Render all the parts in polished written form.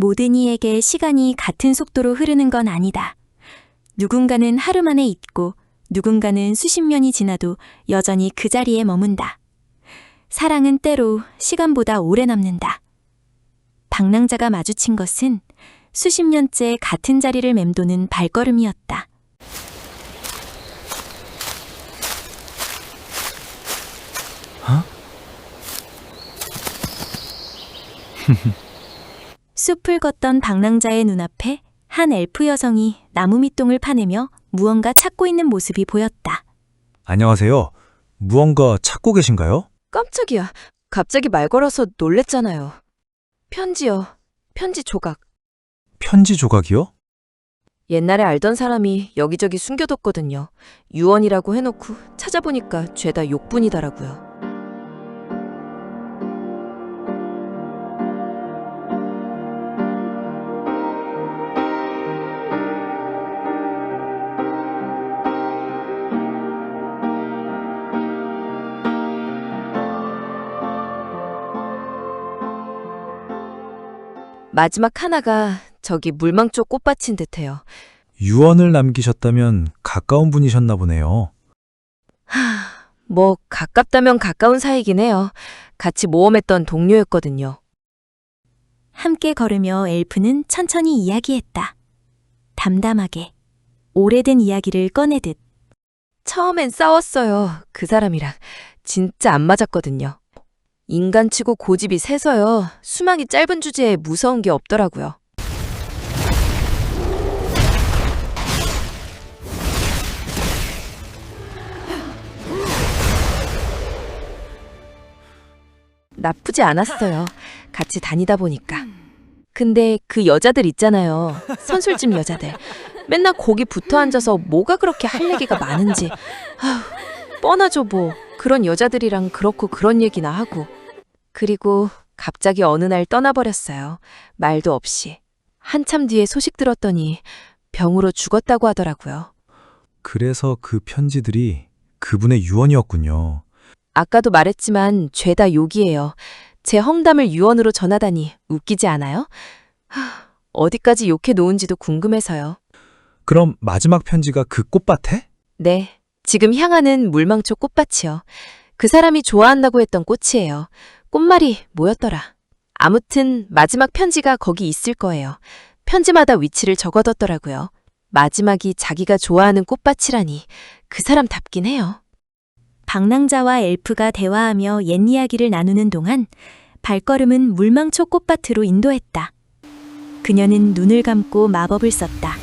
모든 이에게 시간이 같은 속도로 흐르는 건 아니다. 누군가는 하루 만에 잊고 누군가는 수십 년이 지나도 여전히 그 자리에 머문다. 사랑은 때로 시간보다 오래 남는다. 방랑자가 마주친 것은 수십 년째 같은 자리를 맴도는 발걸음이었다. 숲을 걷던 방랑자의 눈앞에 한 엘프 여성이 나무 밑동을 파내며 무언가 찾고 있는 모습이 보였다. 안녕하세요. 무언가 찾고 계신가요? 깜짝이야. 갑자기 말 걸어서 놀랬잖아요. 편지요. 편지 조각. 편지 조각이요? 옛날에 알던 사람이 여기저기 숨겨뒀거든요. 유언이라고 해놓고 찾아보니까 죄다 욕뿐이더라고요. 마지막 하나가 저기 물망 쪽 꽃밭인 듯해요. 유언을 남기셨다면 가까운 분이셨나 보네요. 뭐 가깝다면 가까운 사이긴 해요. 같이 모험했던 동료였거든요. 함께 걸으며 엘프는 천천히 이야기했다. 담담하게, 오래된 이야기를 꺼내듯. 처음엔 싸웠어요. 그 사람이랑. 진짜 안 맞았거든요. 인간치고 고집이 세서요. 수명이 짧은 주제에 무서운 게 없더라고요. 나쁘지 않았어요. 같이 다니다 보니까. 근데 그 여자들 있잖아요. 선술집 여자들. 맨날 거기 붙어 앉아서 뭐가 그렇게 할 얘기가 많은지. 뻔하죠 뭐. 그런 여자들이랑 그렇고 그런 얘기나 하고. 그리고 갑자기 어느 날 떠나버렸어요. 말도 없이. 한참 뒤에 소식 들었더니 병으로 죽었다고 하더라고요. 그래서 그 편지들이 그분의 유언이었군요. 아까도 말했지만 죄다 욕이에요. 제 험담을 유언으로 전하다니 웃기지 않아요? 어디까지 욕해 놓은지도 궁금해서요. 그럼 마지막 편지가 그 꽃밭에? 네, 지금 향하는 물망초 꽃밭이요. 그 사람이 좋아한다고 했던 꽃이에요. 꽃말이 뭐였더라? 아무튼 마지막 편지가 거기 있을 거예요. 편지마다 위치를 적어뒀더라고요. 마지막이 자기가 좋아하는 꽃밭이라니 그 사람답긴 해요. 방랑자와 엘프가 대화하며 옛 이야기를 나누는 동안 발걸음은 물망초 꽃밭으로 인도했다. 그녀는 눈을 감고 마법을 썼다.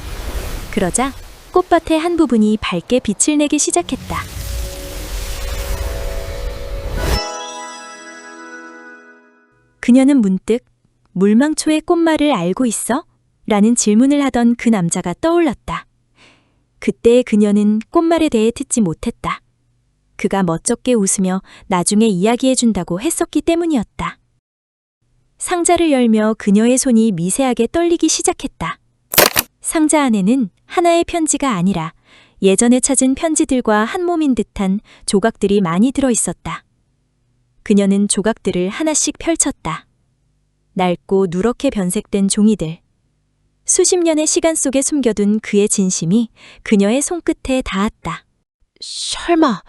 그러자 꽃밭의 한 부분이 밝게 빛을 내기 시작했다. 그녀는 문득 물망초의 꽃말을 알고 있어? 라는 질문을 하던 그 남자가 떠올랐다. 그때의 그녀는 꽃말에 대해 듣지 못했다. 그가 멋쩍게 웃으며 나중에 이야기해준다고 했었기 때문이었다. 상자를 열며 그녀의 손이 미세하게 떨리기 시작했다. 상자 안에는 하나의 편지가 아니라 예전에 찾은 편지들과 한 몸인 듯한 조각들이 많이 들어있었다. 그녀는 조각들을 하나씩 펼쳤다. 낡고 누렇게 변색된 종이들. 수십 년의 시간 속에 숨겨둔 그의 진심이 그녀의 손끝에 닿았다. 설마...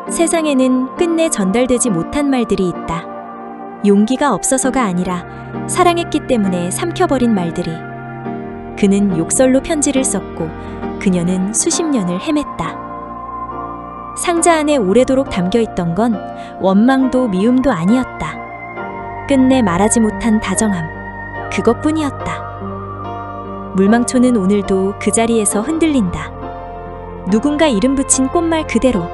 세상에는 끝내 전달되지 못한 말들이 있다. 용기가 없어서가 아니라 사랑했기 때문에 삼켜버린 말들이. 그는 욕설로 편지를 썼고 그녀는 수십 년을 헤맸다. 상자 안에 오래도록 담겨있던 건 원망도 미움도 아니었다. 끝내 말하지 못한 다정함, 그것뿐이었다. 물망초는 오늘도 그 자리에서 흔들린다. 누군가 이름 붙인 꽃말 그대로,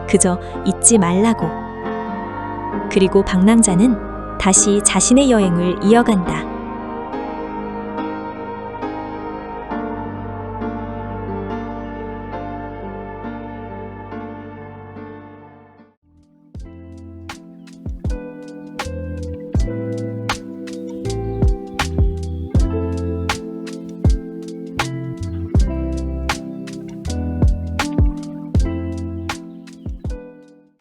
그저 잊지 말라고. 그리고 방랑자는 다시 자신의 여행을 이어간다.